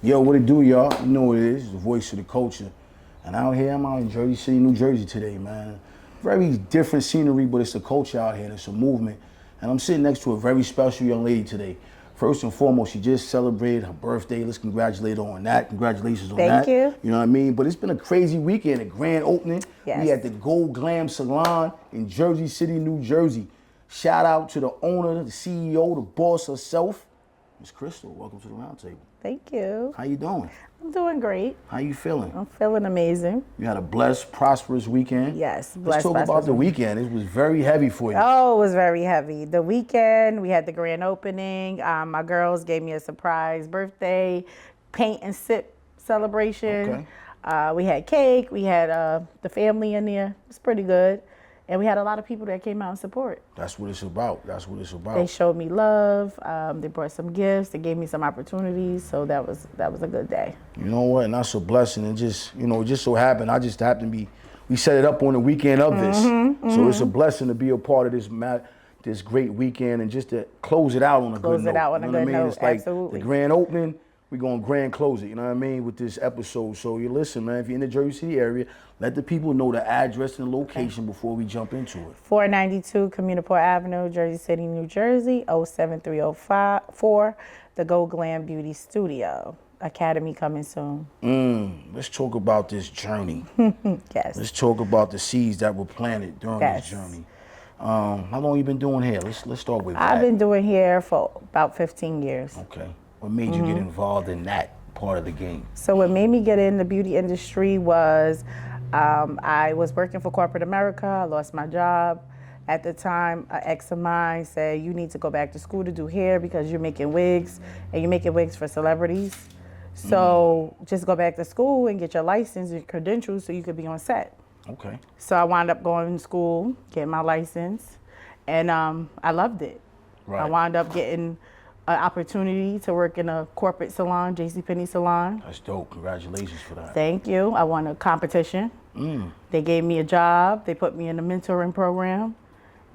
Yo, what it do, y'all? You know what it is, the voice of the culture. And out here, I'm out in Jersey City, New Jersey today, man. Very different scenery, but it's a culture out here, and it's a movement. And I'm sitting next to a very special young lady today. First and foremost, she just celebrated her birthday. Let's congratulate her on that. Congratulations on that. Thank you. You know what I mean? But it's been a crazy weekend, a grand opening. Yes. We at the Glam Salon in Jersey City, New Jersey. Shout out to the owner, the CEO, the boss herself, Miss Crystal. Welcome to the roundtable. Thank you. How you doing? I'm doing great. How you feeling? I'm feeling amazing. You had a blessed, prosperous weekend. Yes, Let's talk about the weekend. It was very heavy for you. Oh, it was very heavy. The weekend, we had the grand opening. My girls gave me a surprise birthday paint and sip celebration. Okay. We had cake. We had the family in there. It was pretty good. And we had a lot of people that came out and support. That's what it's about. That's what it's about. They showed me love. They brought some gifts. They gave me some opportunities. So that was a good day. You know what? And that's a blessing. And just, it just so happened, I just happened to be, we set it up on the weekend of this. So it's a blessing to be a part of this great weekend and just to close it out on a good note. Close it out on a good note, It's like absolutely. the grand opening, we're going to grand close it, you know what I mean, with this episode. So you listen, man, if you're in the Jersey City area, let the people know the address and the location before we jump into it. 492 Communiport Avenue, Jersey City, New Jersey, 07304, the Go Glam Beauty Studio. Academy coming soon. Let's talk about this journey. Yes. Let's talk about the seeds that were planted during this journey. How long you been doing here? Let's start with that. I've been doing hair for about 15 years. Okay. What made you get involved in that part of the game? So what made me get in the beauty industry was I was working for corporate America. I lost my job. At the time, an ex of mine said, you need to go back to school to do hair because you're making wigs, and you're making wigs for celebrities. So just go back to school and get your license and credentials so you could be on set. Okay. So I wound up going to school, getting my license, and I loved it. Right. I wound up getting an opportunity to work in a corporate salon, JCPenney salon. That's dope. Congratulations for that. Thank you. I won a competition. They gave me a job. They put me in a mentoring program,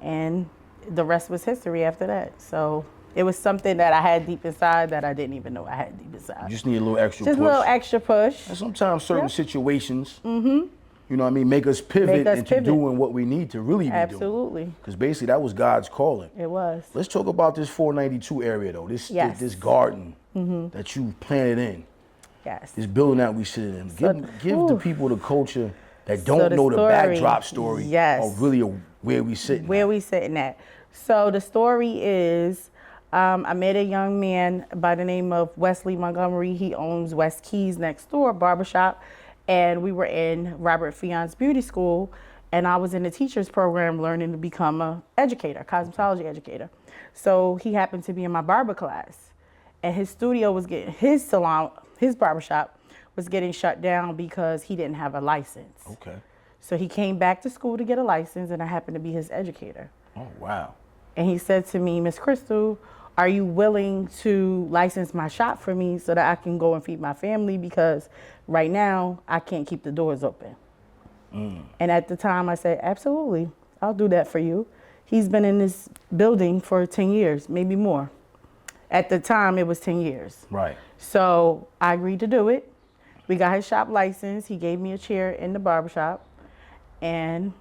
and the rest was history after that. So it was something that I had deep inside that I didn't even know I had deep inside. You just need a little extra push. Just a little extra push. And sometimes certain situations, you know what I mean, make us pivot into doing what we need to really be doing. Absolutely. Because basically that was God's calling. It was. Let's talk about this 492 area though, this garden that you planted in. Yes. This building that we sit in. Give the people the culture that don't So know the story, backdrop story of really where we sitting Where at. we sitting at. So the story is, I met a young man by the name of Wesley Montgomery. He owns West Keys next door, barbershop. And we were in Robert Fion's beauty school. And I was in the teacher's program learning to become a educator, cosmetology educator. So he happened to be in my barber class. And his studio was getting, his salon, his barbershop was getting shut down because he didn't have a license. Okay. So he came back to school to get a license, and I happened to be his educator. Oh, wow. And he said to me, Miss Crystal, are you willing to license my shop for me so that I can go and feed my family? Because right now, I can't keep the doors open. And at the time, I said, absolutely, I'll do that for you. He's been in this building for 10 years, maybe more. At the time, it was 10 years. Right. So I agreed to do it. We got his shop license. He gave me a chair in the barbershop. And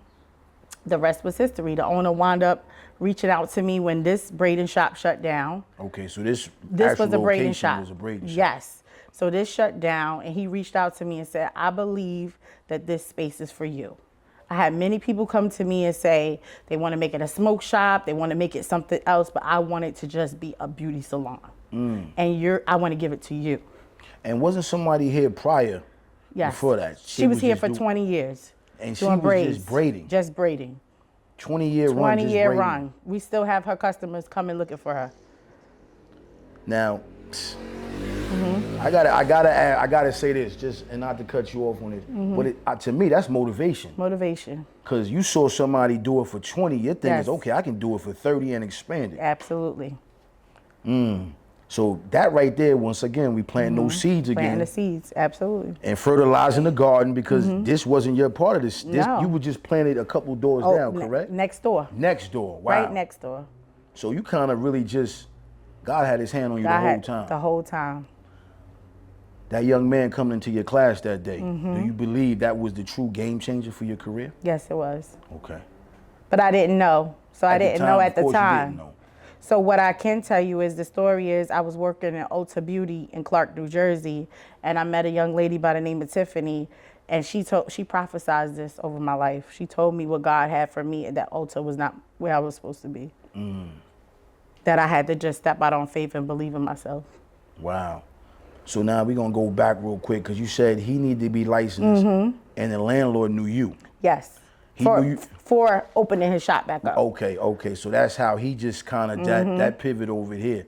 the rest was history. The owner wound up reaching out to me when this braiding shop shut down. Okay, so this was a braiding shop. Was a braiding shop. Yes. So this shut down, and he reached out to me and said, I believe that this space is for you. I had many people come to me and say they want to make it a smoke shop, they want to make it something else, but I want it to just be a beauty salon. And I want to give it to you. And wasn't somebody here prior before that? She was here for 20 years. And she was just braiding? Just braiding. 20-year run, 20-year run. We still have her customers coming looking for her. Now, I gotta say this, just and not to cut you off on this, but to me that's motivation. Motivation. Because you saw somebody do it for 20, your thing is okay, I can do it for 30 and expand it. Absolutely. So that right there, once again, we planting those seeds again. Planting the seeds, absolutely. And fertilizing the garden because this wasn't your part of this. No. You were just planted a couple doors down, correct? Next door. Next door, wow. Right next door. So you kind of really just, God had his hand on you the whole time. The whole time. That young man coming into your class that day, do you believe that was the true game changer for your career? Yes, it was. Okay. But I didn't know. So I didn't know at the Of course you time. didn't know. So what I can tell you is the story is I was working in Ulta Beauty in Clark, New Jersey, and I met a young lady by the name of Tiffany, and she prophesized this over my life. She told me what God had for me and that Ulta was not where I was supposed to be. That I had to just step out on faith and believe in myself. Wow. So now we're going to go back real quick because you said he needed to be licensed and the landlord knew you. Yes. For opening his shop back up. Okay. So that's how he just kind of, that pivot over here.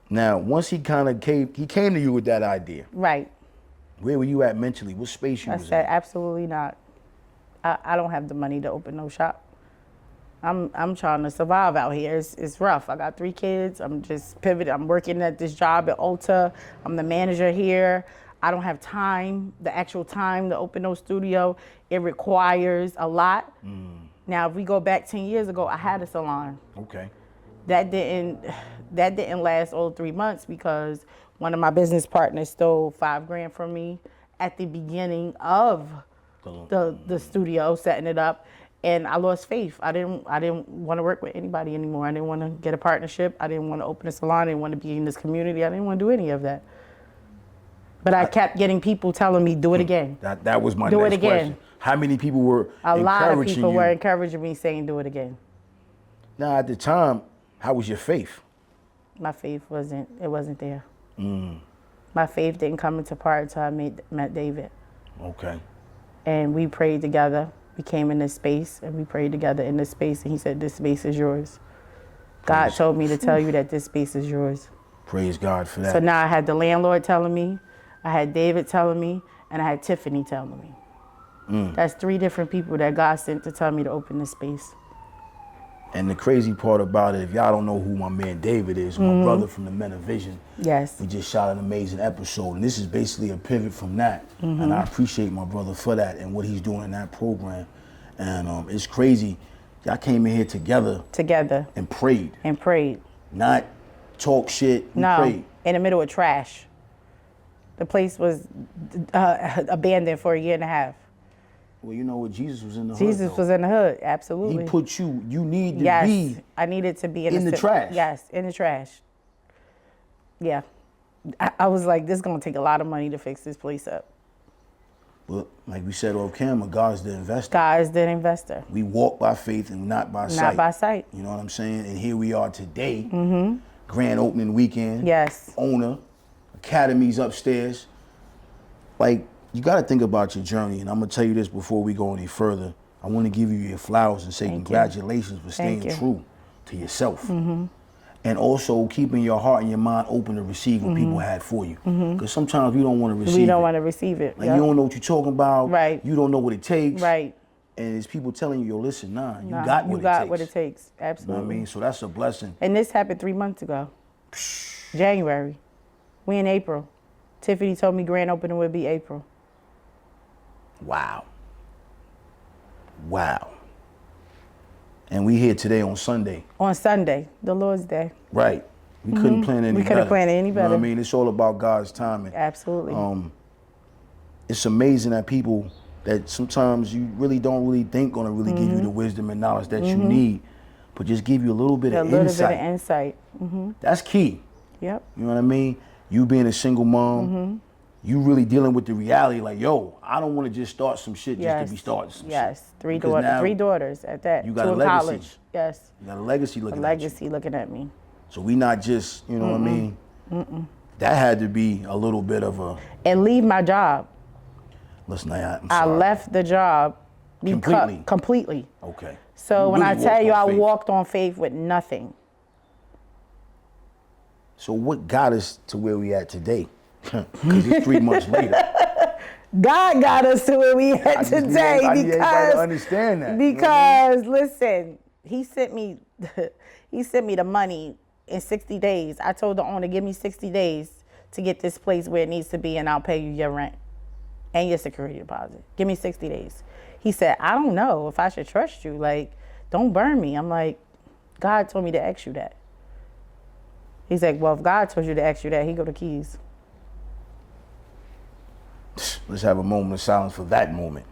Now, once he kind of came to you with that idea. Right. Where were you at mentally? What space you was in? I said, absolutely not. I don't have the money to open no shop. I'm trying to survive out here. It's rough. I got 3 kids. I'm just pivoted. I'm working at this job at Ulta. I'm the manager here. I don't have time, the actual time to open no studio. It requires a lot. Now, if we go back 10 years ago, I had a salon. Okay. That didn't last all 3 months because one of my business partners stole $5,000 from me at the beginning of the studio, setting it up. And I lost faith. I didn't want to work with anybody anymore. I didn't want to get a partnership. I didn't want to open a salon. I didn't want to be in this community. I didn't want to do any of that. But I kept getting people telling me, do it again. That was my do next it again. question. How many people were A lot of encouraging people you? were encouraging me, saying, do it again. Now, at the time, how was your faith? My faith wasn't there. My faith didn't come into part until I met David. Okay. And we prayed together. We came in this space and we prayed together in this space, and he said, this space is yours. God told me to tell you that this space is yours. Praise God for that. So now I had the landlord telling me, I had David telling me, and I had Tiffany telling me. That's 3 different people that God sent to tell me to open this space. And the crazy part about it, if y'all don't know who my man David is, my brother from the Men of Vision. Yes. We just shot an amazing episode, and this is basically a pivot from that. And I appreciate my brother for that and what he's doing in that program. And it's crazy. Y'all came in here together. And prayed. Not talk shit, we prayed. In the middle of trash. The place was abandoned for 1.5 years. Well, you know what? Jesus was in the hood. Jesus was in the hood, absolutely. He put you need to be. I needed to be in the trash. Yes, in the trash. Yeah. I was like, this is going to take a lot of money to fix this place up. But like we said off camera, God's the investor. God is the investor. We walk by faith and not by sight. Not by sight. You know what I'm saying? And here we are today. Grand opening weekend. Yes. Owner. Academies upstairs. Like, you got to think about your journey. And I'm going to tell you this before we go any further. I want to give you your flowers and say congratulations for staying true to yourself. And also keeping your heart and your mind open to receive what people had for you. Because sometimes we don't want to receive it. We don't want to receive it. Like, you don't know what you're talking about. Right. You don't know what it takes. Right. And it's people telling you, yo, listen, you got what it takes. Absolutely. You know what I mean? So that's a blessing. And this happened 3 months ago. January. We in April. Tiffany told me grand opening would be April. Wow. And we here today on Sunday. On Sunday, the Lord's Day. Right. We couldn't plan any better. We couldn't plan any better. You know what I mean? It's all about God's timing. Absolutely. It's amazing that people that sometimes you really don't really think gonna really give you the wisdom and knowledge that you need, but just give you a little bit of insight. A little bit of insight. That's key. Yep. You know what I mean? You being a single mom, you really dealing with the reality like, yo, I don't want to just start some shit just to be starting some shit. Yes, three daughters at that. You got 2 a in legacy. college. Yes. You got a legacy looking at me. So we not just, you know what I mean? That had to be a little bit of a... And leave my job. Listen, I'm sorry. I left the job. Completely? Okay. So you when really I tell you I faith. walked on faith with nothing. So what got us to where we at today? Because it's 3 months later. God got us to where we at today I need everybody to understand that. Because listen, he sent me the money in 60 days. I told the owner, give me 60 days to get this place where it needs to be, and I'll pay you your rent and your security deposit. Give me 60 days. He said, I don't know if I should trust you. Like, don't burn me. I'm like, God told me to ask you that. He's like, well, if God told you to ask you that, he go the keys. let's have a moment of silence for that moment.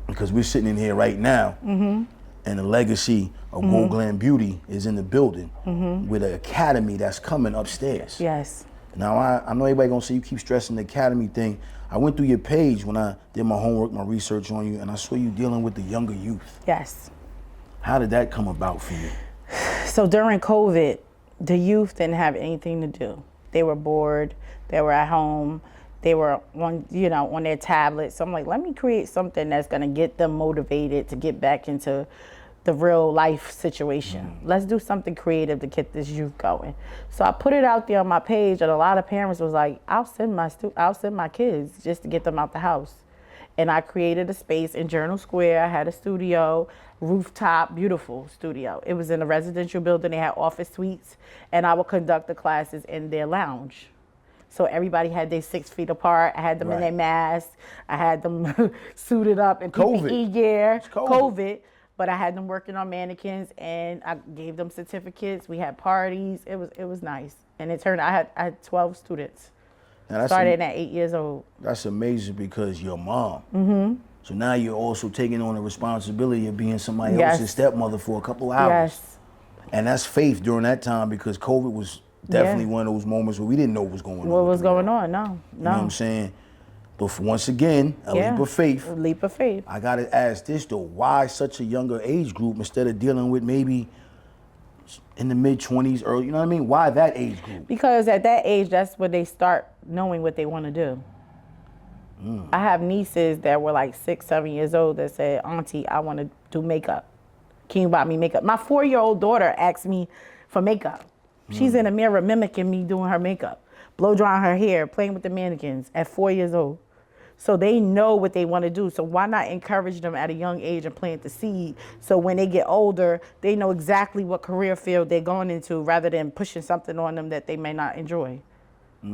Because we're sitting in here right now, and the legacy of Glam Beauty is in the building with an academy that's coming upstairs. Yes. Now, I know everybody gonna say you keep stressing the academy thing. I went through your page when I did my homework, my research on you, and I saw you dealing with the younger youth. Yes. How did that come about for you? So during COVID, the youth didn't have anything to do. They were bored. They were at home. They were on their tablets. So I'm like, let me create something that's gonna get them motivated to get back into the real life situation. Let's do something creative to get this youth going. So I put it out there on my page, and a lot of parents was like, I'll send my kids just to get them out the house. And I created a space in Journal Square. I had a studio, rooftop, beautiful studio. It was in a residential building. They had office suites, and I would conduct the classes in their lounge. So everybody had their 6 feet apart. I had them in their masks. I had them suited up in PPE gear. COVID. But I had them working on mannequins, and I gave them certificates. We had parties. It was nice. And it turned out I had 12 students. Started at 8 years old. That's amazing because your mom. So now you're also taking on the responsibility of being somebody else's stepmother for a couple hours. Yes. And that's faith during that time because COVID was definitely one of those moments where we didn't know what was going on. What was going on? No. You know what I'm saying? But once again, a leap of faith. A leap of faith. I got to ask this though, why such a younger age group instead of dealing with maybe in the mid-20s, early, you know what I mean? Why that age group? Because at that age, that's when they start knowing what they want to do. I have nieces that were like 6, 7 years old that said, Auntie, I want to do makeup. Can you buy me makeup? My 4-year-old daughter asked me for makeup. She's in the mirror mimicking me doing her makeup, blow drying her hair, playing with the mannequins at 4 years old. So they know what they want to do. So why not encourage them at a young age and plant the seed so when they get older, they know exactly what career field they're going into rather than pushing something on them that they may not enjoy.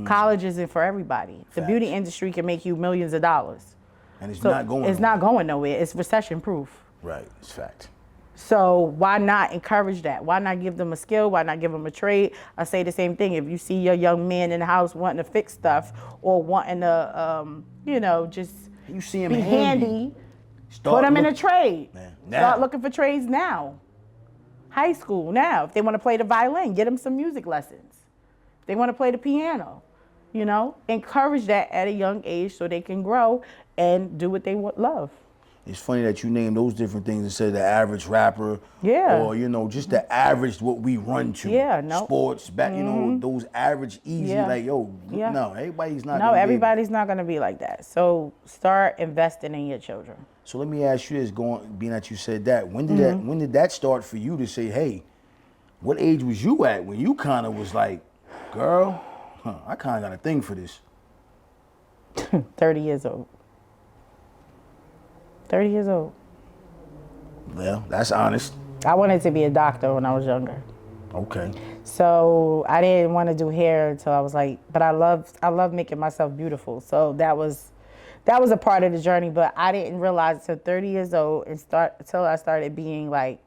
College isn't for everybody. Facts. The beauty industry can make you millions of dollars. And it's not going It's not going nowhere. It's recession proof. Right, it's fact. So why not encourage that? Why not give them a skill? Why not give them a trade? I say the same thing. If you see your young man in the house wanting to fix stuff or wanting to, just you see him be handy, put them in a trade. Start looking for trades now. High school now. If they want to play the violin, get them some music lessons. If they want to play the piano, encourage that at a young age so they can grow and do what they love. It's funny that you name those different things instead of the average rapper. Yeah. Or, just the average what we run to. Yeah, no. Sports, those no everybody's not. No, everybody's not going to be like that. So start investing in your children. So let me ask you this, being that you said that, when did that start for you to say, hey, what age was you at when you kind of was like, girl, I kind of got a thing for this? 30 years old. 30 years old. Well, that's honest. I wanted to be a doctor when I was younger. Okay. So I didn't want to do hair until I was like, but I love making myself beautiful. So that was a part of the journey, but I didn't realize until 30 years old until I started being like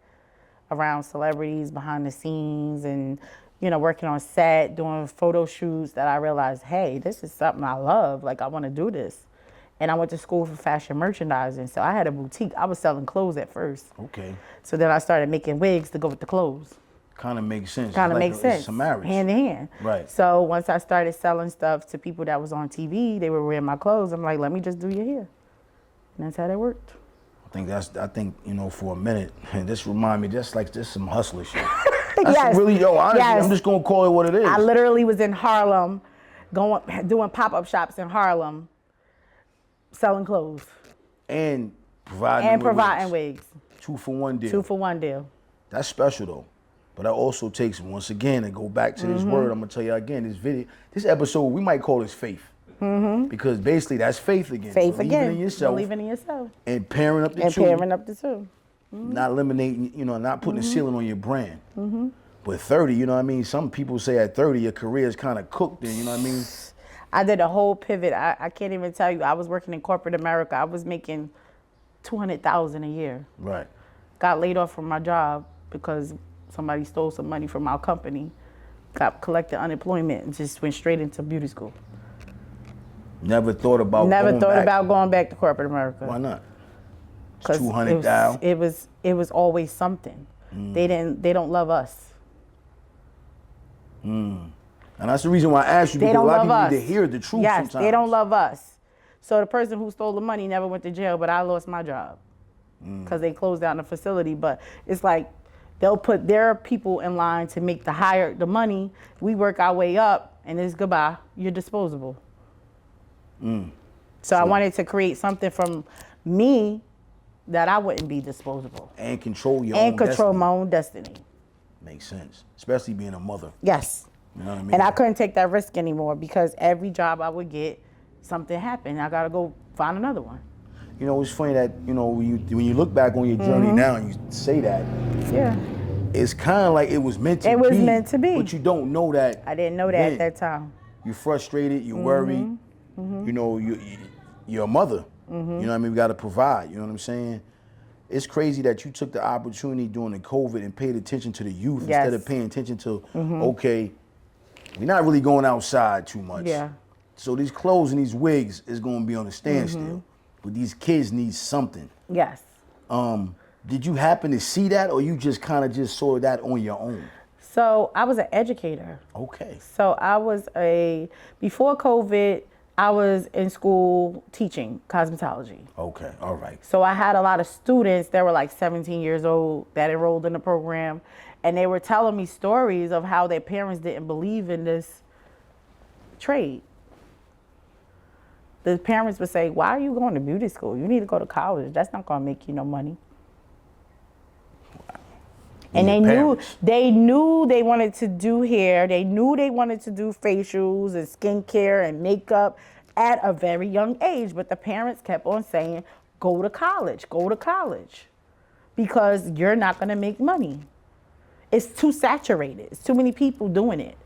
around celebrities behind the scenes and, working on set, doing photo shoots that I realized, hey, this is something I love. Like I want to do this. And I went to school for fashion merchandising. So I had a boutique. I was selling clothes at first. Okay. So then I started making wigs to go with the clothes. Kind of makes sense. Makes sense. It's a marriage. Hand in hand. Right. So once I started selling stuff to people that was on TV, they were wearing my clothes. I'm like, let me just do your hair. And that's how that worked. I think, for a minute, and this remind me, just some hustler shit. Yes. Really, honestly, I'm just going to call it what it is. I literally was in Harlem, doing pop-up shops in Harlem, selling clothes. And providing wigs. 2-for-1 deal. 2-for-1 deal. That's special though. But that also takes, once again, to go back to this word, I'm gonna tell you again, this episode, we might call this faith. Because basically that's faith again. Believing in yourself. Believing in yourself. And pairing up the two. And pairing up the two. Not eliminating, not putting a ceiling on your brand. But 30, some people say at 30 your career is kind of cooked then, you know what I mean? I did a whole pivot. I can't even tell you. I was working in corporate America. I was making $200,000 a year. Right. Got laid off from my job because somebody stole some money from our company. Got collected unemployment and just went straight into beauty school. Never thought about Never going thought back. about going back to corporate America. Why not? It's 'Cause 200 down. it was always something. They don't love us. And that's the reason why I asked you, They because a don't lot of love people us. need to hear the truth Yes, sometimes. they don't love us. So the person who stole the money never went to jail, but I lost my job because they closed down the facility. But it's like they'll put their people in line to make the money. We work our way up, and it's goodbye. You're disposable. So I wanted to create something from me that I wouldn't be disposable. And control your own And control destiny. my own destiny. Makes sense. Especially being a mother. Yes. You know what I mean? And I couldn't take that risk anymore because every job I would get, something happened. I gotta go find another one. You know, it's funny that, you know, when you look back on your journey now and you say that, Yeah. it's kind of like it was meant to be. It was meant to be. But you don't know that. I didn't know that then. at that time. You're frustrated, you're worried. You know, you're a mother. You know what I mean? We got to provide. You know what I'm saying? It's crazy that you took the opportunity during the COVID and paid attention to the youth Yes. instead of paying attention to, okay, we're not really going outside too much. Yeah. So these clothes and these wigs is going to be on a standstill. But these kids need something. Yes. Did you happen to see that, or you just kind of just saw that on your own? So I was an educator. Okay. So before COVID, I was in school teaching cosmetology. Okay. All right. So I had a lot of students that were like 17 years old that enrolled in the program, and they were telling me stories of how their parents didn't believe in this trade. The parents would say, "Why are you going to beauty school? You need to go to college. That's not going to make you no money." And they knew they wanted to do hair. They knew they wanted to do facials and skincare and makeup at a very young age. But the parents kept on saying, go to college, because you're not going to make money. It's too saturated. It's too many people doing it.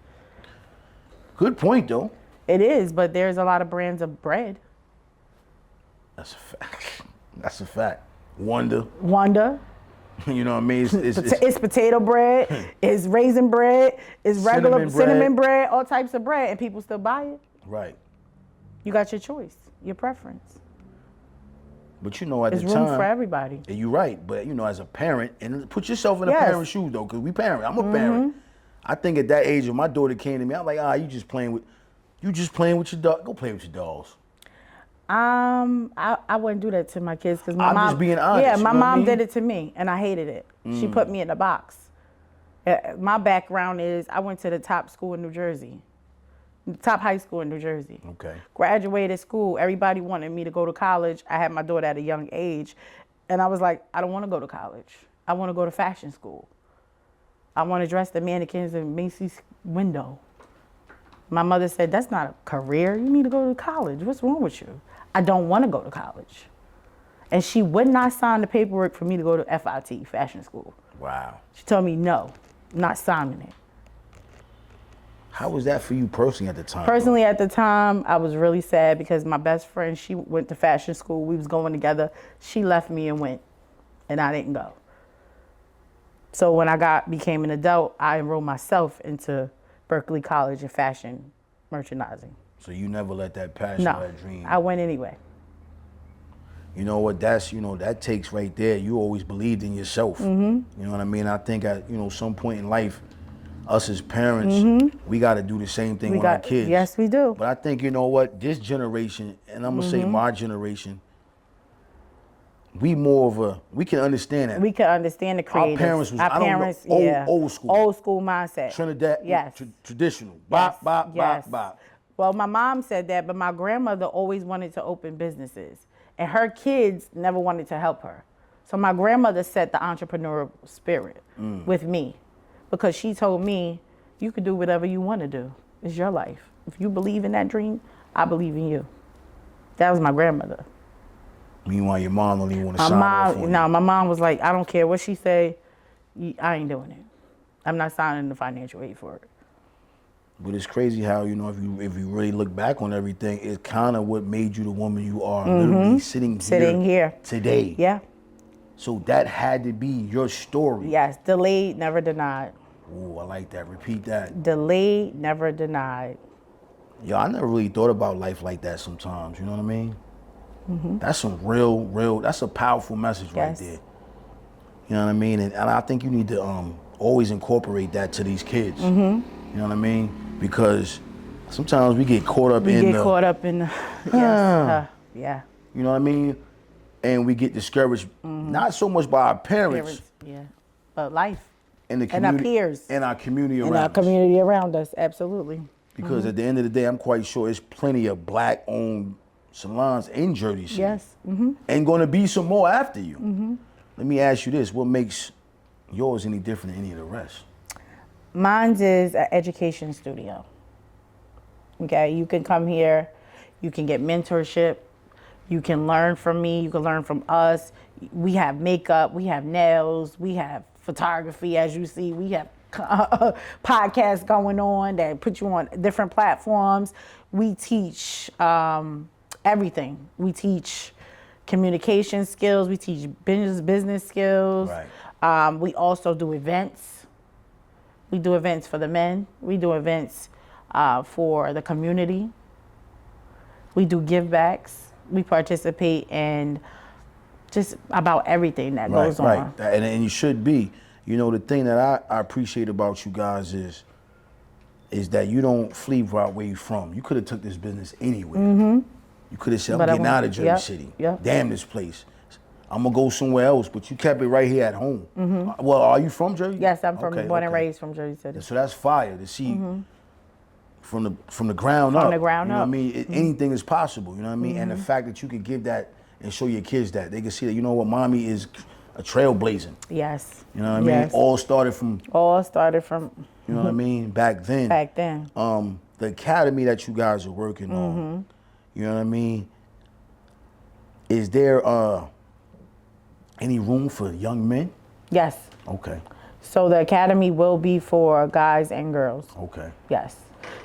Good point, though. It is, but there's a lot of brands of bread. That's a fact. That's a fact. Wonder. You know what I mean? It's potato bread, it's raisin bread, it's regular cinnamon bread, all types of bread, and people still buy it. Right. You got your choice, your preference. But you know, at the time, there's room for everybody. And you're right. But you know, as a parent, and put yourself in a Yes. parent's shoes though, because we parent. I'm a parent. I think at that age, when my daughter came to me, I'm like, you just playing with your dog. Go play with your dolls. I wouldn't do that to my kids because my I'm mom. just being honest. Yeah, you my know what I mom mean? did it to me, and I hated it. She put me in a box. My background is I went to the top school in New Jersey, the top high school in New Jersey. Okay. Graduated school. Everybody wanted me to go to college. I had my daughter at a young age, and I was like, I don't want to go to college. I want to go to fashion school. I want to dress the mannequins in Macy's window. My mother said, that's not a career. You need to go to college. What's wrong with you? I don't want to go to college. And she would not sign the paperwork for me to go to FIT, fashion school. Wow. She told me, no, I'm not signing it. How was that for you personally at the time? Personally, at the time, I was really sad because my best friend, she went to fashion school. We was going together. She left me and went, and I didn't go. So when I became an adult, I enrolled myself into Berkeley College of Fashion Merchandising. So you never let that passion, No, that dream. I went anyway. You know what? That takes right there. You always believed in yourself. You know what I mean? I think at some point in life, us as parents, we got to do the same thing with our kids. Yes, we do. But I think you know what? This generation, and I'm gonna say my generation, we can understand that. We can understand the creators. Our parents was old school. Old school mindset. Trinidad, Yes. Traditional. Bop, bop, Yes. bop, bop. Well, my mom said that, but my grandmother always wanted to open businesses. And her kids never wanted to help her. So my grandmother set the entrepreneurial spirit with me because she told me, you can do whatever you want to do. It's your life. If you believe in that dream, I believe in you. That was my grandmother. Meanwhile, your mom don't even want to sign off on you. No, my mom was like, I don't care what she say, I ain't doing it. I'm not signing the financial aid for it. But it's crazy how, if you really look back on everything, it's kind of what made you the woman you are, literally sitting here today. Yeah. So that had to be your story. Yes, delayed, never denied. Oh, I like that. Repeat that. Delayed, never denied. Yo, I never really thought about life like that sometimes, you know what I mean? That's some real, that's a powerful message right Yes. there. You know what I mean? And I think you need to always incorporate that to these kids. You know what I mean? Because sometimes we get caught up in the, yeah. You know what I mean? And we get discouraged, not so much by our parents, Yeah. But life. and the And our community, peers. and our community around In our us. community around us, absolutely. Because at the end of the day, I'm quite sure there's plenty of black-owned salons in Jersey City. Yes. And going to be some more after you. Let me ask you this: what makes yours any different than any of the rest? Mine's is an education studio. Okay, you can come here, you can get mentorship, you can learn from me, you can learn from us. We have makeup, we have nails, we have photography, as you see, we have podcasts going on that put you on different platforms. We teach everything. We teach communication skills, we teach business skills. Right. We also do events. We do events for the men. We do events for the community. We do give backs. We participate in just about everything that goes on. Right, and you should be. You know, the thing that I appreciate about you guys is that you don't flee right where you're from. You could have took this business anywhere. You could have said, I'm getting out of Jersey City. Damn this place. I'm going to go somewhere else, but you kept it right here at home. Well, are you from Jersey? Yes, I'm born and raised from Jersey City. So that's fire to see from the ground up. From the ground you know up. what I mean? Anything is possible, you know what I mean? And the fact that you can give that and show your kids that, they can see that, you know what, mommy is a trailblazing. Yes. You know what I mean? Yes. All started from, you know what I mean, back then. Back then. The academy that you guys are working on, you know what I mean? Is there any room for young men? Yes. Okay. So the academy will be for guys and girls. Okay. Yes.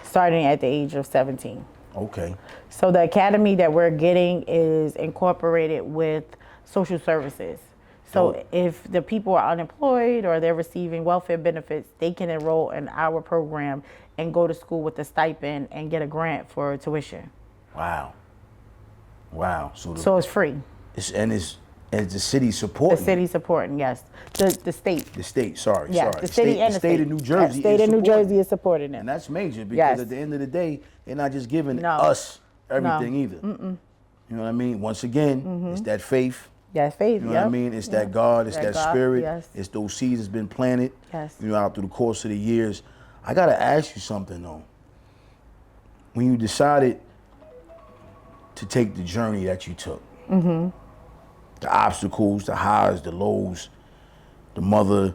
Starting at the age of 17. Okay. So the academy that we're getting is incorporated with social services. So if the people are unemployed or they're receiving welfare benefits, they can enroll in our program and go to school with a stipend and get a grant for tuition. Wow. Wow. So it's free. It's the city supporting. The city supporting, yes. The state. The state, sorry. The city and the state. of New Jersey. The state of New Jersey is supporting it. And that's major because at the end of the day, they're not just giving us everything either. You know what I mean? Once again, it's that faith. Yes, faith. You know what I mean? It's that God, it's that spirit, yes. it's those seeds that's been planted, Yes. you know, out through the course of the years. I gotta ask you something though. When you decided to take the journey that you took, the obstacles, the highs, the lows, the mother,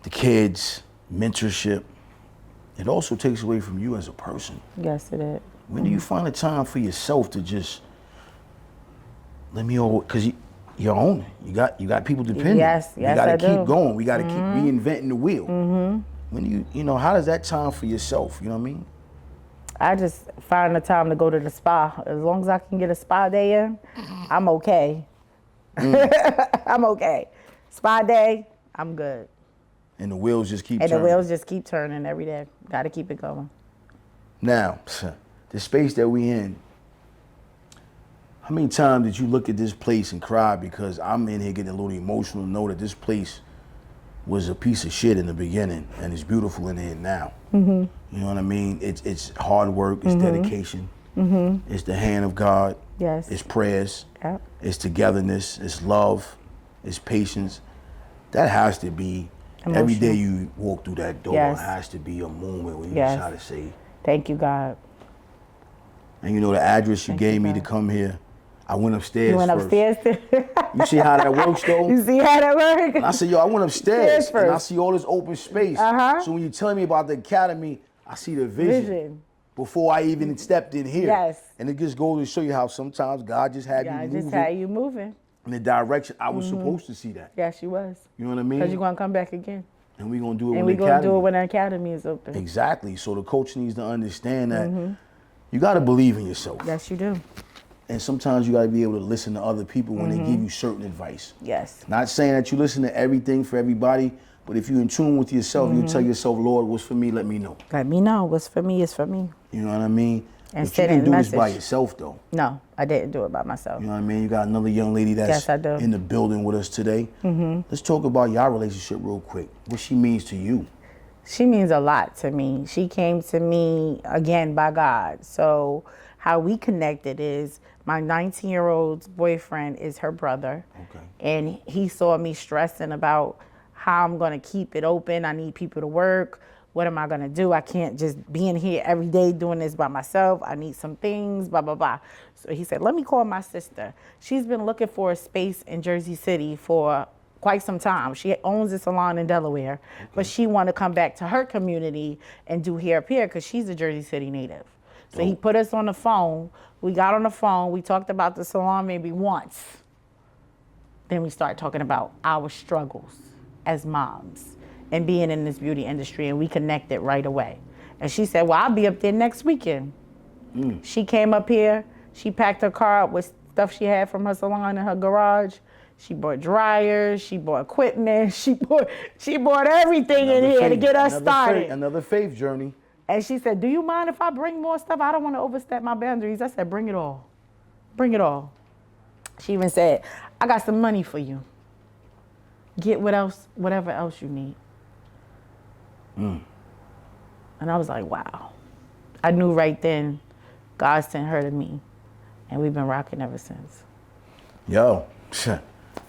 the kids, mentorship, it also takes away from you as a person. Yes, it is. When do you find the time for yourself to just because you're owning. You got people depending. Yes, you gotta I keep do. going. We gotta keep reinventing the wheel. When you know, how does that time for yourself? You know what I mean? I just find the time to go to the spa. As long as I can get a spa day in, I'm okay. I'm okay. Spa day, I'm good. And the wheels just keep And turning. the wheels just keep turning every day. Got to keep it going. Now, the space that we in, how many times did you look at this place and cry? Because I'm in here getting a little emotional to know that this place was a piece of shit in the beginning and it's beautiful in here now. You know what I mean? It's hard work, it's dedication, it's the hand of God, Yes. it's prayers, Yep. it's togetherness, it's love, it's patience. That has to be, every Emotional. day you walk through that door, Yes. has to be a moment where you Yes. try to say, Thank you, God. and you know the address you Thank gave you, me to God. come here, I went upstairs You went first. upstairs? You see how that works though? You see how that works? And I said, yo, I went upstairs Upstairs and I first. see all this open space. So when you tell me about the academy, I see the vision. Before I even stepped in here. Yes. And it just goes to show you how sometimes God just had Yeah, I you just moving had you moving. in the direction I was supposed to see that. Yes, you was. You know what I Because mean? you're going to come back again. And we're going to do it And when we're the going to do it academy. when the academy is open. Exactly. So the coach needs to understand that you got to believe in yourself. Yes, you do. And sometimes you got to be able to listen to other people when they give you certain advice. Yes. Not saying that you listen to everything for everybody, but if you're in tune with yourself, you tell yourself, Lord, what's for me, let me know. Let me know. What's for me is for me. You know what I mean? and But send you it didn't do this message. by yourself, though. No, I didn't do it by myself. You know what I mean? You got another young lady that's Yes, I do. in the building with us today. Let's talk about your relationship real quick. What she means to you. She means a lot to me. She came to me again by God. So how we connected is my 19-year-old's boyfriend is her brother. Okay. And he saw me stressing about how I'm going to keep it open. I need people to work. What am I going to do? I can't just be in here every day doing this by myself. I need some things, blah, blah, blah. So he said, let me call my sister. She's been looking for a space in Jersey City for quite some time. She owns a salon in Delaware, but she wanted to come back to her community and do hair up here because she's a Jersey City native. So he put us on the phone. We got on the phone. We talked about the salon maybe once. Then we started talking about our struggles as moms and being in this beauty industry, and we connected right away. And she said, well, I'll be up there next weekend. She came up here. She packed her car up with stuff she had from her salon in her garage. She bought dryers, she bought equipment, she bought everything in here to get us started. Another faith journey. And she said, do you mind if I bring more stuff? I don't want to overstep my boundaries. I said, bring it all. Bring it all. She even said, I got some money for you. Get whatever else you need. And I was like, wow. I knew right then God sent her to me. And we've been rocking ever since. Yo,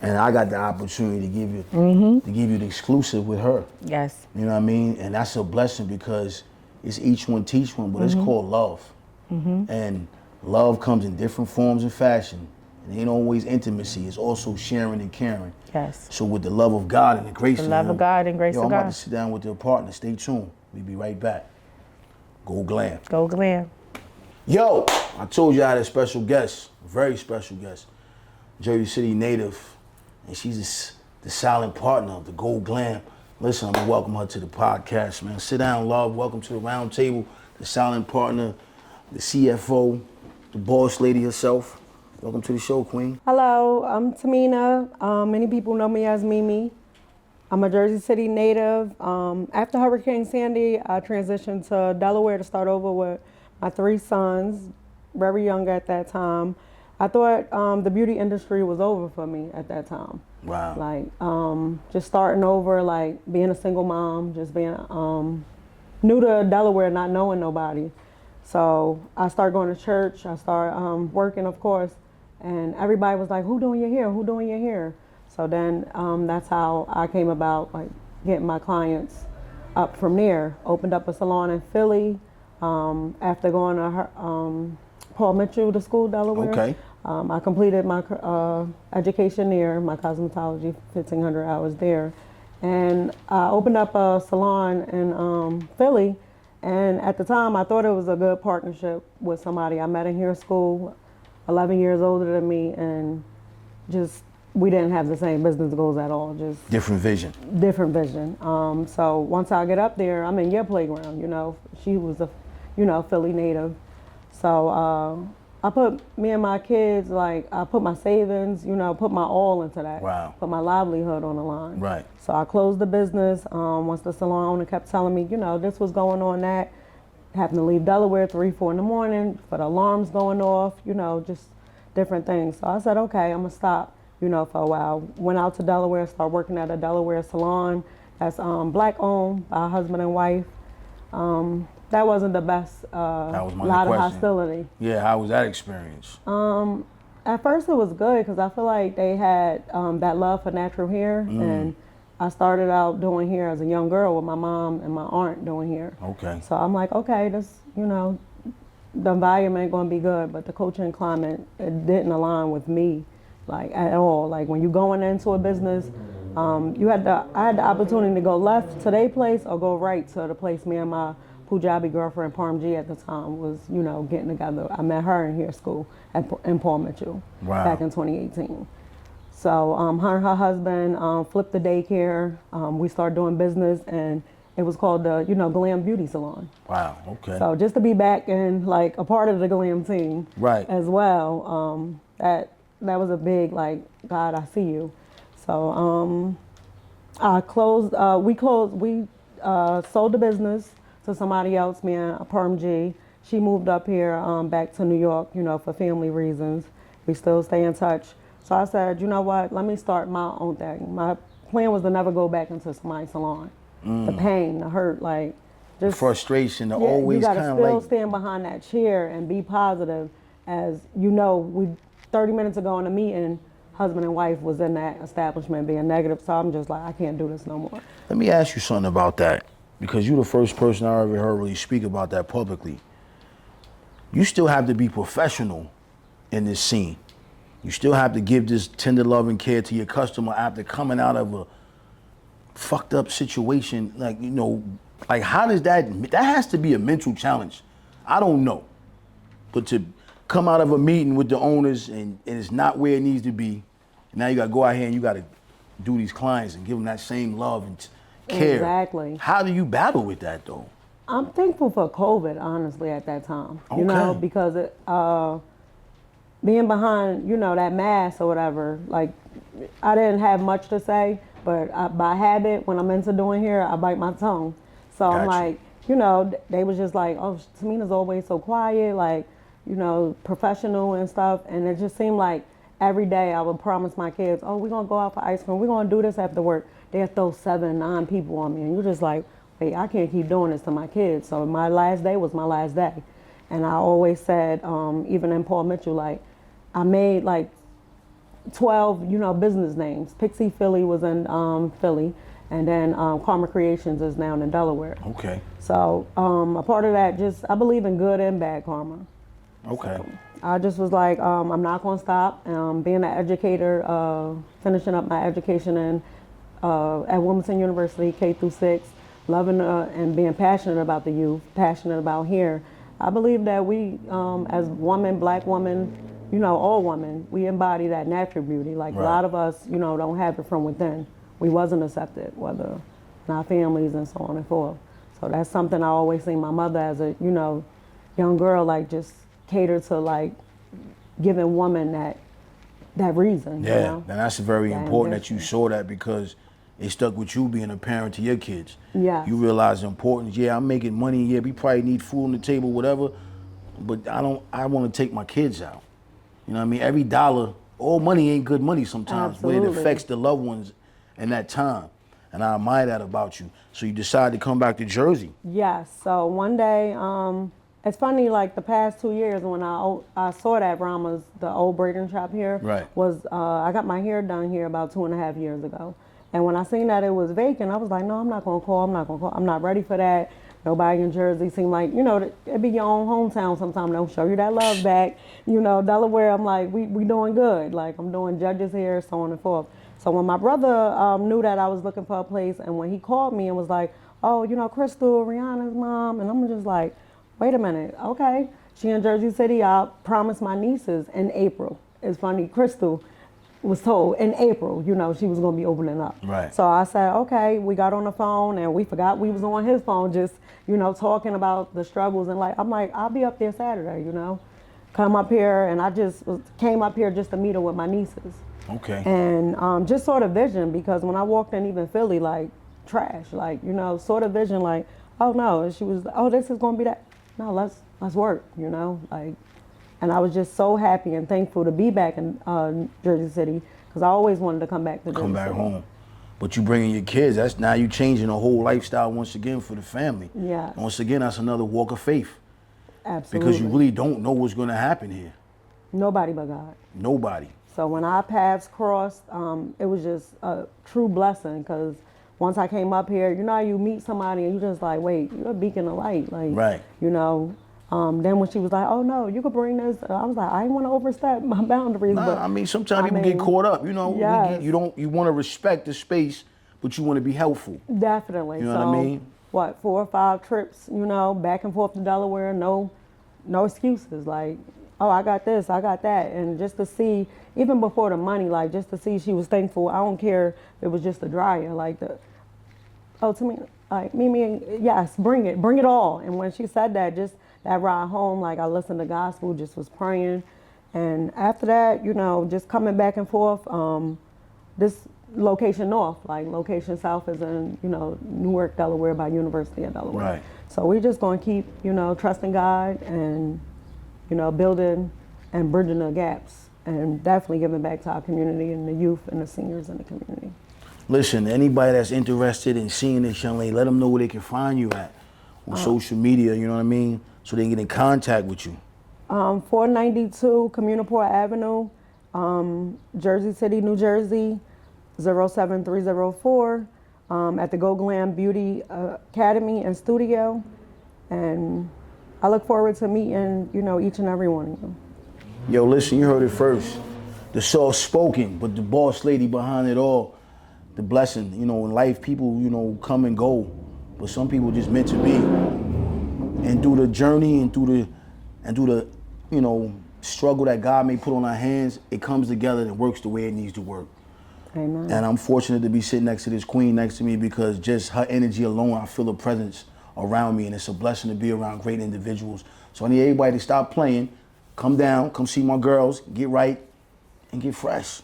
and I got the opportunity to give you the exclusive with her. Yes. You know what I mean? And that's a blessing because it's each one teach one, but it's called love. And love comes in different forms and fashion. It ain't always intimacy. It's also sharing and caring. Yes. So with the love of God and the grace of Him. The love of God and grace of I'm about God. to sit down with your partner. Stay tuned. We'll be right back. Go Glam. Go Glam. Yo, I told you I had a special guest, a very special guest. Jersey City native. And she's the silent partner of the Go Glam. Listen, I'm gonna welcome her to the podcast, man. Sit down, love. Welcome to the round table. The silent partner, the CFO, the boss lady herself. Welcome to the show, Queen. Hello, I'm Tamina. Many people know me as Mimi. I'm a Jersey City native. After Hurricane Sandy, I transitioned to Delaware to start over with my 3 sons, very young at that time. I thought the beauty industry was over for me at that time. Wow. Like, just starting over, like being a single mom, just being new to Delaware, not knowing nobody. So I started going to church. I started working, of course. And everybody was like, who doing your hair? Who doing your hair? So then that's how I came about, like getting my clients up from there. Opened up a salon in Philly after going to Paul Mitchell to school, Delaware. Okay. I completed my education there, my cosmetology, 1,500 hours there. And I opened up a salon in Philly. And at the time, I thought it was a good partnership with somebody I met in hair school, 11 years older than me, and just, we didn't have the same business goals at all, just Different vision. different vision. So once I get up there, I'm in your playground, you know. She was a, Philly native. So I put me and my kids, like, I put my savings, put my all into that. Wow. Put my livelihood on the line. Right. So I closed the business. Once the salon owner kept telling me, this was going on, that, having to leave Delaware 3, 4 in the morning for the alarms going off, just different things. So I said, okay, I'm gonna stop, for a while. Went out to Delaware, started working at a Delaware salon that's black owned by a husband and wife. That wasn't the best. That was my lot question. of hostility. Yeah, how was that experience? At first it was good because I feel like they had that love for natural hair, and I started out doing hair as a young girl with my mom and my aunt doing hair. Okay. So I'm like, okay, this, the environment ain't gonna be good, but the coaching climate, it didn't align with me, like, at all. Like, when you're going into a business, I had the opportunity to go left to their place or go right to the place me and my Punjabi girlfriend, Parm G at the time, was, getting together. I met her in hair school in Paul Mitchell. Wow. Back in 2018. So her and her husband flipped the daycare. We started doing business, and it was called the, Glam Beauty Salon. Wow, okay. So just to be back and, like, a part of the Glam team, Right. as well, that was a big, like, God, I see you. So we sold the business to somebody else, me and Parm G. She moved up here back to New York, for family reasons. We still stay in touch. So I said, you know what, let me start my own thing. My plan was to never go back into somebody's salon. The pain, the hurt, like The just frustration, the yeah, always you gotta kind of still like. stand behind that chair and be positive. As you know, we 30 minutes ago in a meeting, husband and wife was in that establishment being negative. So I'm just like, I can't do this no more. Let me ask you something about that, because you're the first person I ever heard really speak about that publicly. You still have to be professional in this scene. You still have to give this tender love and care to your customer after coming out of a fucked up situation. Like, like how does that has to be a mental challenge. I don't know. But to come out of a meeting with the owners and it's not where it needs to be, now you gotta go out here and you gotta do these clients and give them that same love and care. Exactly. How do you battle with that though? I'm thankful for COVID, honestly, at that time. Okay. Because being behind, that mask or whatever, like, I didn't have much to say, but by habit, when I'm into doing hair, I bite my tongue. So I'm Gotcha. like, they was just like, oh, Tamina's always so quiet, like, professional and stuff. And it just seemed like every day I would promise my kids, oh, we're gonna go out for ice cream, we're gonna do this after work. They'd throw 7, 9 people on me, and you're just like, wait, I can't keep doing this to my kids. So my last day was my last day. And I always said, even in Paul Mitchell, like, I made like 12, business names. Pixie Philly was in Philly, and then Karma Creations is now in Delaware. Okay. So a part of that, just I believe in good and bad karma. Okay. So I just was like, I'm not gonna stop. Being an educator, finishing up my education at Wilmington University, K through 6, loving and being passionate about the youth, passionate about hair. I believe that we, as women, black women, all women, we embody that natural beauty. Like Right. a lot of us, don't have it from within. We wasn't accepted, whether in our families and so on and forth. So that's something I always seen my mother as a, young girl, like just cater to like giving women that reason. Yeah, and that's very That important that you ambition. saw that, because it stuck with you being a parent to your kids. Yes. You realize the importance. Yeah, I'm making money. Yeah, we probably need food on the table, whatever. But I want to take my kids out. You know what I mean? Every dollar, all money ain't good money sometimes, but it Absolutely. affects the loved ones in that time. And I admire that about you. So you decided to come back to Jersey. Yes. So one day, it's funny. Like the past 2 years, when I saw that Rama's, the old braiding shop here, Right. was I got my hair done here about 2.5 years ago. And when I seen that it was vacant, I was like, no, I'm not gonna call. I'm not gonna call. I'm not ready for that. Nobody in Jersey seemed like, it be your own hometown sometimes. Don't show you that love back. Delaware, I'm like, we doing good. Like I'm doing judges here, so on and forth. So when my brother knew that I was looking for a place, and when he called me and was like, oh, Crystal, Rihanna's mom, and I'm just like, wait a minute, okay. She in Jersey City. I promised my nieces in April. It's funny, Crystal was told in April, she was gonna be opening up. Right. So I said, okay, we got on the phone and we forgot we was on his phone, just, talking about the struggles, and I'm like, I'll be up there Saturday, come up here. And I just came up here just to meet her with my nieces. Okay. And just sort of vision, because when I walked in even Philly, like trash, like, sort of vision, like, oh no. And she was, oh, this is gonna be that. No, let's work, like. And I was just so happy and thankful to be back in Jersey City, because I always wanted to come back to Jersey Come back City. home. But you bringing your kids, that's now you changing the whole lifestyle once again for the family. Yes. Once again, that's another walk of faith. Absolutely. Because you really don't know what's going to happen here. Nobody but God. Nobody. So when our paths crossed, it was just a true blessing, because once I came up here, how you meet somebody and you just like, wait, you're a beacon of light. Like, Right. Then when she was like, oh no, you could bring this, I was like, I didn't want to overstep my boundaries. Nah, but I mean, sometimes people get caught up, Yes. You want to respect the space, but you want to be helpful. Definitely. You know So, what I mean? 4 or 5 trips, back and forth to Delaware, no excuses. Like, oh, I got this, I got that. And just to see, even before the money, like just to see she was thankful. I don't care if it was just a dryer, like to me, like Mimi, yes, bring it all. And when she said that, just that ride home, like I listened to gospel, just was praying. And after that, just coming back and forth, this location north, like location south is in, Newark, Delaware by University of Delaware. Right. So we just gonna keep, trusting God and, building and bridging the gaps and definitely giving back to our community and the youth and the seniors in the community. Listen, anybody that's interested in seeing this young lady, let them know where they can find you at on social media, you know what I mean? So they can get in contact with you. 492 Communiport Avenue, Jersey City, New Jersey, 07304, at the Glam Beauty Academy and Studio. And I look forward to meeting, each and every one of you. Yo, listen, you heard it first. The soft spoken, but the boss lady behind it all, the blessing. In life, people, come and go, but some people just meant to be. And through the journey and through the struggle that God may put on our hands, it comes together and works the way it needs to work. Amen. And I'm fortunate to be sitting next to this queen next to me, because just her energy alone, I feel a presence around me, and it's a blessing to be around great individuals. So I need everybody to stop playing, come down, come see my girls, get right, and get fresh.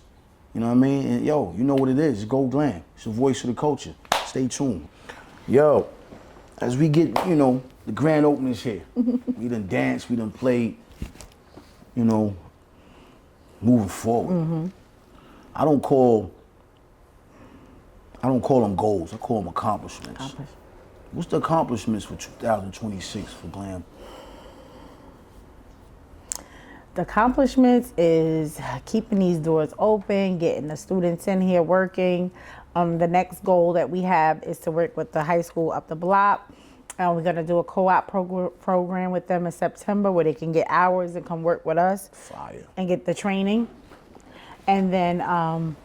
You know what I mean? And yo, you know what it is. It's Go Glam. It's the voice of the culture. Stay tuned. Yo, as we get, the grand opening is here. We done danced, we done played, moving forward. Mm-hmm. I don't call them goals. I call them accomplishments. What's the accomplishments for 2026 for Glam? The accomplishments is keeping these doors open, getting the students in here working. The next goal that we have is to work with the high school up the block. We're going to do a co-op program with them in September where they can get hours and come work with us. Fire. And get the training. And then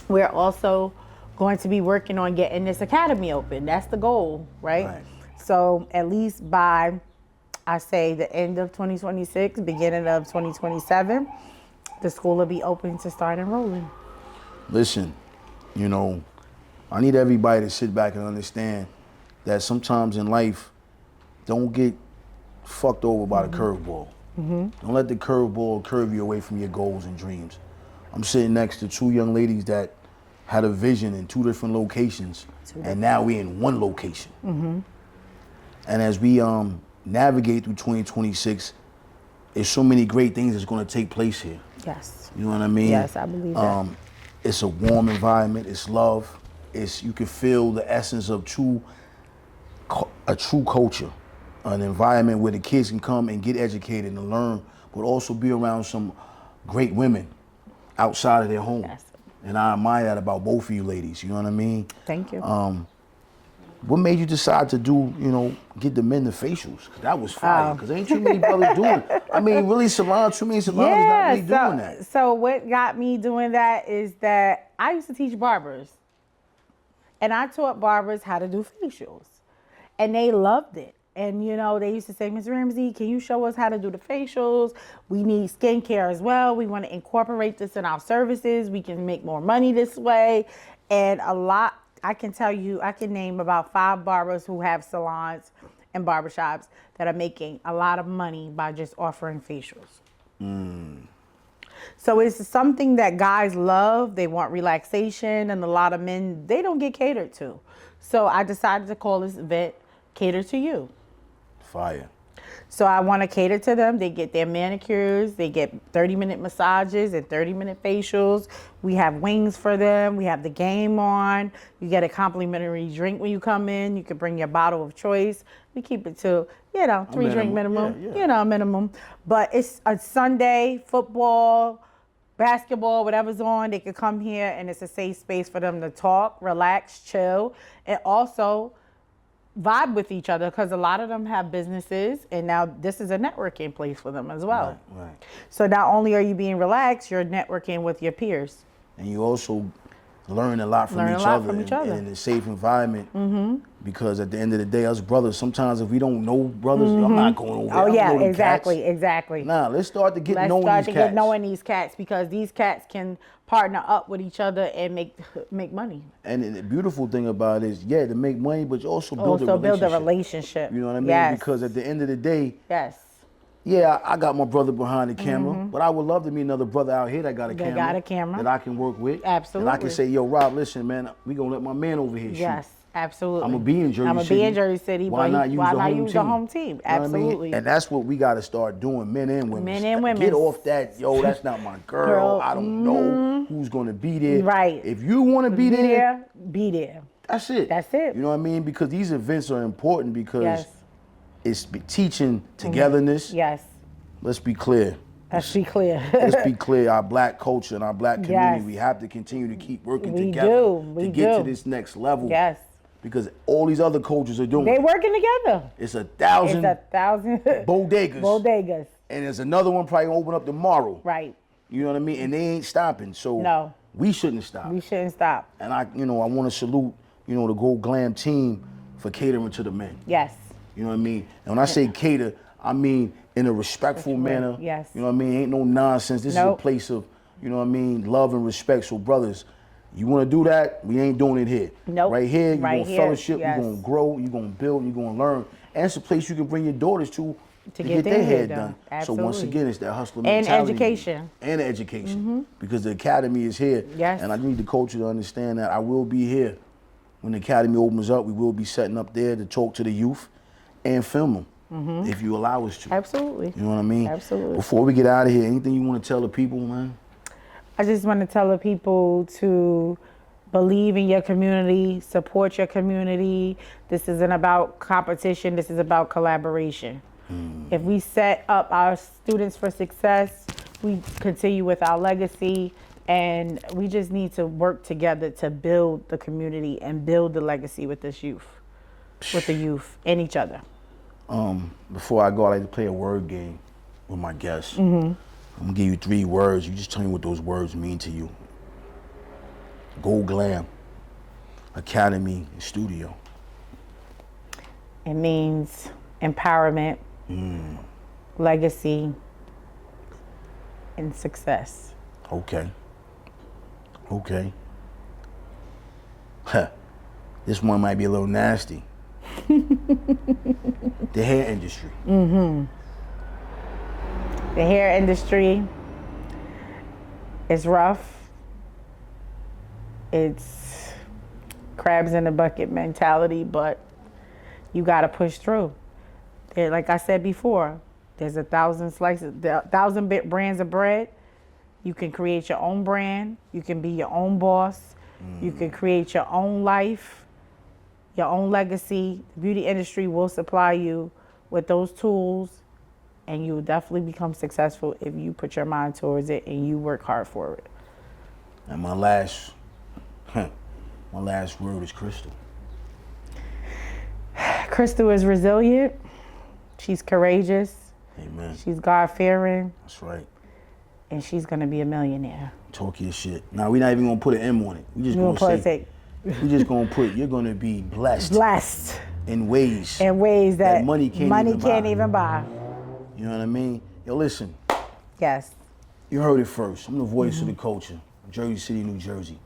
we're also going to be working on getting this academy open. That's the goal, right? So at least by, I say, the end of 2026, beginning of 2027, the school will be open to start enrolling. Listen, I need everybody to sit back and understand that sometimes in life, don't get fucked over by the curveball. Don't let the curveball curve you away from your goals and dreams. I'm sitting next to two young ladies that had a vision in two different locations, and now we're in one location. And as we navigate through 2026, there's so many great things that's going to take place here. Yes. You know what I mean? Yes, I believe that. It's a warm environment. It's love. You can feel the essence of a true culture, an environment where the kids can come and get educated and learn, but also be around some great women outside of their home. Yes. And I admire that about both of you ladies. You know what I mean? Thank you. What made you decide to do, get the men the facials? Cause that was fire. Because ain't too many brothers doing it. I mean, really, too many salons is not really doing that. So what got me doing that is that I used to teach barbers. And I taught barbers how to do facials. And they loved it. And, they used to say, Ms. Ramsey, can you show us how to do the facials? We need skincare as well. We want to incorporate this in our services. We can make more money this way. And I can tell you, I can name about 5 barbers who have salons and barbershops that are making a lot of money by just offering facials. So it's something that guys love. They want relaxation, and a lot of men, they don't get catered to. So I decided to call this event Cater to You. Fire. So I want to cater to them. They get their manicures, they get 30-minute massages and 30-minute facials. We have wings for them. We have the game on. You get a complimentary drink when you come in. You can bring your bottle of choice. We keep it to, 3-drink minimum, minimum. But it's a Sunday, football, basketball, whatever's on, they could come here and it's a safe space for them to talk, relax, chill, and also vibe with each other, because a lot of them have businesses, and now this is a networking place for them as well. Right. So not only are you being relaxed, you're networking with your peers. And you also learn a lot from each other in a safe environment. Because at the end of the day, us brothers, sometimes if we don't know brothers, I'm not going over there. Oh yeah, I don't know them exactly. cats. Nah, let's start to get knowing these cats. Get knowing these cats, because these cats can partner up with each other and make money. And the beautiful thing about it is, to make money, but you also build a relationship. build a relationship. You know what I mean? Yes. Because at the end of the day, yes, Yeah, I got my brother behind the camera, but I would love to meet another brother out here that got a That camera. got a camera. That I can work with. Absolutely. And I can say, yo, Rob, listen, man, we gonna let my man over here shoot. Yes, absolutely. I'm gonna be in Jersey City. I'm gonna be in Jersey City. Why not use the home team? team? You know what I mean? Absolutely. And that's what we gotta start doing, men and women. Men and women. Get off that, yo, that's not my girl. I don't know who's gonna be there. Right. If you wanna be there, be there. that's it. That's it. You know what I mean? Because these events are important because Yes. it's teaching togetherness. Yes. Let's be clear. Let's be clear. Let's be clear, our black culture and our black community, Yes. we have to continue to keep working We together do. We to get do. to this next level. Yes. Because all these other cultures are doing They it. working together. It's 1,000 It's 1,000 bodegas. bodegas. And there's another one probably gonna open up tomorrow. Right. You know what I mean? And they ain't stopping. So No. we shouldn't stop. We shouldn't stop. And I want to salute, the Go Glam team for catering to the men. Yes. You know what I mean? And when I say cater, I mean in a respectful manner. Yes. You know what I mean? Ain't no nonsense. This Nope. is a place of, love and respect. So brothers, you want to do that? We ain't doing it here. Nope. Right here, you're Right going to here, fellowship, yes. you're going to grow, you're going to build, you're going to learn. And it's a place you can bring your daughters to get their their hair hair done. done. So once Absolutely. again, it's that hustler And mentality. education. And education. Because the academy is here. Yes. And I need the culture to understand that I will be here. When the academy opens up, we will be setting up there to talk to the youth and film them. If you allow us to. Absolutely. You know what I mean? Absolutely. Before we get out of here, anything you want to tell the people, man? I just want to tell the people to believe in your community, support your community. This isn't about competition. This is about collaboration. If we set up our students for success, we continue with our legacy, and we just need to work together to build the community and build the legacy with this youth, with the youth and each other. Before I go, I like to play a word game with my guests. I'm gonna give you 3 words. You just tell me what those words mean to you. Go Glam, Academy, and Studio. It means empowerment, legacy, and success. Okay. This one might be a little nasty. The hair industry. The hair industry is rough. It's crabs in a bucket mentality, but you gotta push through. Like I said before, there's 1,000 slices, 1,000 brands of bread. You can create your own brand. You can be your own boss. You can create your own life, your own legacy. The beauty industry will supply you with those tools, and you will definitely become successful if you put your mind towards it and you work hard for it. And my last word is Crystal. Crystal is resilient. She's courageous. Amen. She's God-fearing, That's right. and she's gonna be a millionaire. Talk your shit. Now we're not even gonna put an M on it. We just You're gonna gonna say we just gonna put you're gonna be blessed blessed in ways. in ways that money can't even buy. You know what I mean? Yo, listen. Yes. You heard it first. I'm the voice of the culture. Jersey City, New Jersey.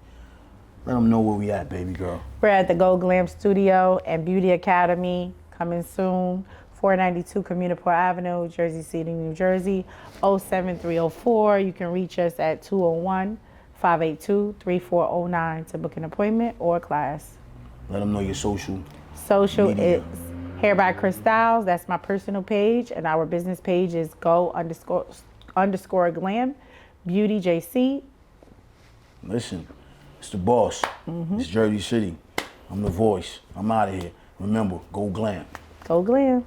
Let them know where we at, baby girl. We're at the Go Glam Studio and Beauty Academy, coming soon. 492 Communiport Avenue, Jersey City, New Jersey, 07304. You can reach us at 201-582-3409 to book an appointment or a class. Let them know your social. Social Media. is Hair by Crystals. That's my personal page, and our business page is go_glam beauty JC. Listen, it's the boss. It's Jersey City. I'm the voice. I'm out of here. Remember, go glam. Go Glam.